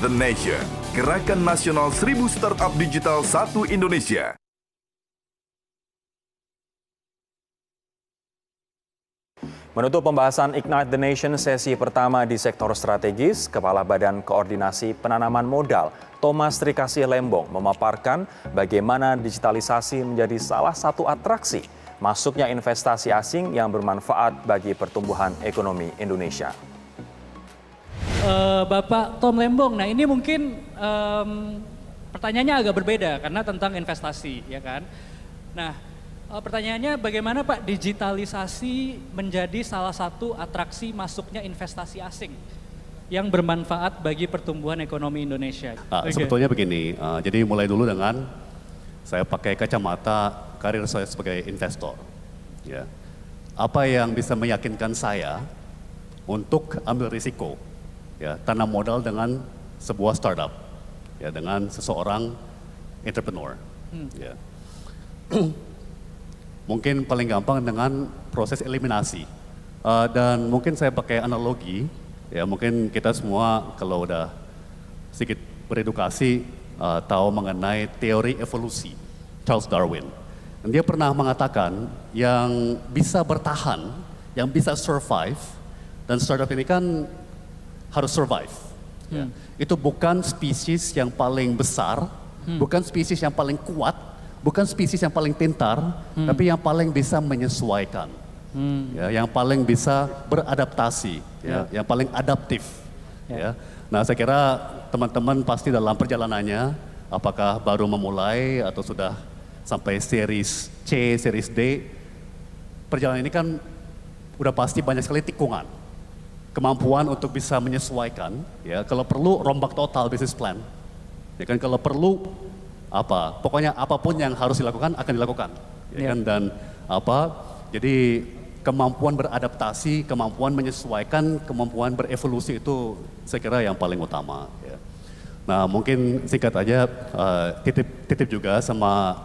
The Nation, Gerakan Nasional 1000 Startup Digital 1 Indonesia. Menutup pembahasan Ignite the Nation sesi pertama di sektor strategis, Kepala Badan Koordinasi Penanaman Modal, Thomas Trikasih Lembong, memaparkan bagaimana digitalisasi menjadi salah satu atraksi masuknya investasi asing yang bermanfaat bagi pertumbuhan ekonomi Indonesia. Bapak Tom Lembong, nah ini mungkin pertanyaannya agak berbeda karena tentang investasi, ya kan? Nah, pertanyaannya bagaimana Pak digitalisasi menjadi salah satu atraksi masuknya investasi asing yang bermanfaat bagi pertumbuhan ekonomi Indonesia? Sebetulnya begini, jadi mulai dulu dengan saya pakai kacamata karir saya sebagai investor. Ya. Apa yang bisa meyakinkan saya untuk ambil risiko, ya, tanam modal dengan sebuah startup, ya, dengan seseorang entrepreneur. Ya. Mungkin paling gampang dengan proses eliminasi. Dan mungkin saya pakai analogi, ya mungkin kita semua kalau udah sedikit beredukasi tahu mengenai teori evolusi Charles Darwin. Dan dia pernah mengatakan yang bisa bertahan, yang bisa survive, dan startup ini kan harus survive. Ya. Itu bukan spesies yang paling besar, bukan spesies yang paling kuat, bukan spesies yang paling pintar, tapi yang paling bisa menyesuaikan, ya, yang paling bisa beradaptasi, ya, yang paling adaptif. Ya. Nah, saya kira teman-teman pasti dalam perjalanannya, apakah baru memulai atau sudah sampai series C, series D, perjalanan ini kan udah pasti banyak sekali tikungan, kemampuan untuk bisa menyesuaikan, ya, kalau perlu rombak total business plan, ya kan, kalau perlu pokoknya apapun yang harus dilakukan akan dilakukan, ya kan, dan jadi kemampuan beradaptasi, kemampuan menyesuaikan, kemampuan berevolusi itu saya kira yang paling utama. Ya. Nah mungkin singkat aja titip juga sama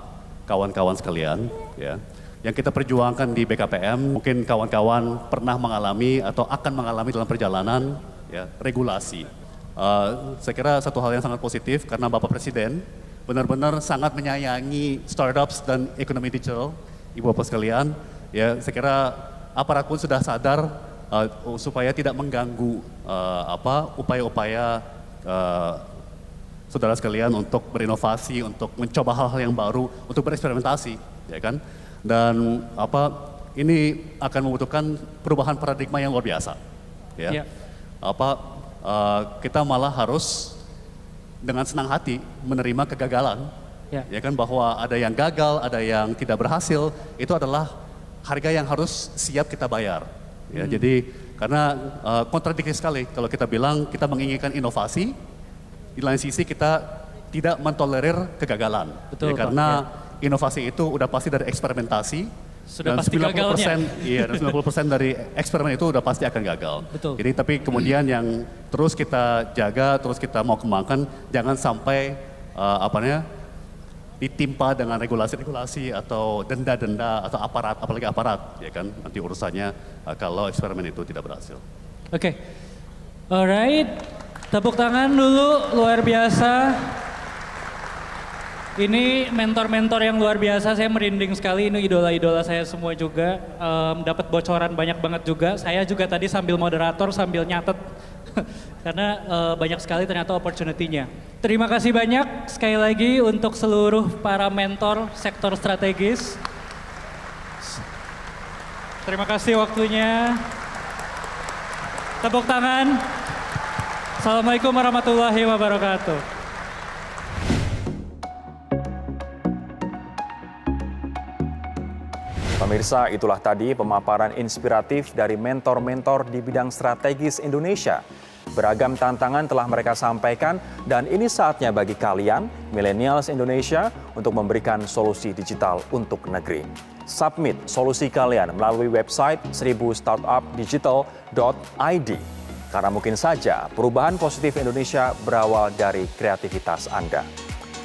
kawan-kawan sekalian, ya, yang kita perjuangkan di BKPM, mungkin kawan-kawan pernah mengalami atau akan mengalami dalam perjalanan, ya, regulasi. Saya kira satu hal yang sangat positif karena Bapak Presiden benar-benar sangat menyayangi startups dan ekonomi digital, Ibu Bapak sekalian. Ya, saya kira aparat pun sudah sadar supaya tidak mengganggu upaya-upaya saudara sekalian untuk berinovasi, untuk mencoba hal-hal yang baru, untuk bereksperimentasi, ya kan. Dan ini akan membutuhkan perubahan paradigma yang luar biasa. Ya. Kita malah harus dengan senang hati menerima kegagalan, ya kan, bahwa ada yang gagal, ada yang tidak berhasil, itu adalah harga yang harus siap kita bayar. Ya, jadi karena kontradiksi sekali kalau kita bilang kita menginginkan inovasi, di lain sisi kita tidak mentolerir kegagalan. Betul, ya, karena inovasi itu udah pasti dari eksperimentasi. Sudah dan pasti 90%, gagalnya. Iya, dan 90% dari eksperimen itu udah pasti akan gagal. Betul. Jadi tapi kemudian yang terus kita jaga, terus kita mau kembangkan, jangan sampai ditimpa dengan regulasi-regulasi atau denda-denda atau aparat, apalagi aparat, ya kan, nanti urusannya kalau eksperimen itu tidak berhasil. Oke. Alright, tepuk tangan dulu, luar biasa. Ini mentor-mentor yang luar biasa, saya merinding sekali, ini idola-idola saya semua juga. Dapat bocoran banyak banget juga, saya juga tadi sambil moderator, sambil nyatet. Karena banyak sekali ternyata opportunity-nya. Terima kasih banyak sekali lagi untuk seluruh para mentor sektor strategis. Terima kasih waktunya. Tepuk tangan. Assalamualaikum warahmatullahi wabarakatuh. Pemirsa, itulah tadi pemaparan inspiratif dari mentor-mentor di bidang strategis Indonesia. Beragam tantangan telah mereka sampaikan dan ini saatnya bagi kalian, millennials Indonesia, untuk memberikan solusi digital untuk negeri. Submit solusi kalian melalui website 1000startupdigital.id. Karena mungkin saja perubahan positif Indonesia berawal dari kreativitas Anda.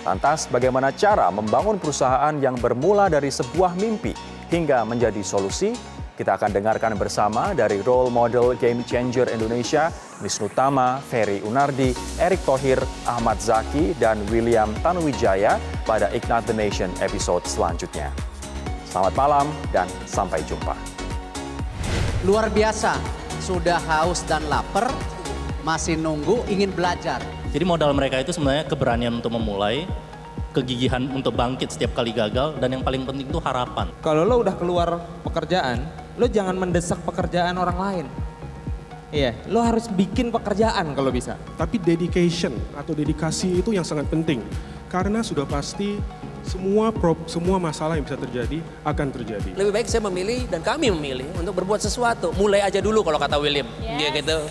Lantas, bagaimana cara membangun perusahaan yang bermula dari sebuah mimpi hingga menjadi solusi? Kita akan dengarkan bersama dari role model game changer Indonesia, Wisnu Tama, Ferry Unardi, Erick Thohir, Ahmad Zaki, dan William Tanuwijaya pada Ignite the Nation episode selanjutnya. Selamat malam dan sampai jumpa. Luar biasa, sudah haus dan lapar, masih nunggu, ingin belajar. Jadi modal mereka itu sebenarnya keberanian untuk memulai, kegigihan untuk bangkit setiap kali gagal, dan yang paling penting itu harapan. Kalau lo udah keluar pekerjaan, lo jangan mendesak pekerjaan orang lain. Iya, lo harus bikin pekerjaan kalau bisa. Tapi dedication atau dedikasi itu yang sangat penting. Karena sudah pasti semua masalah yang bisa terjadi akan terjadi. Lebih baik saya memilih dan kami memilih untuk berbuat sesuatu. Mulai aja dulu kalau kata William. Dia gitu.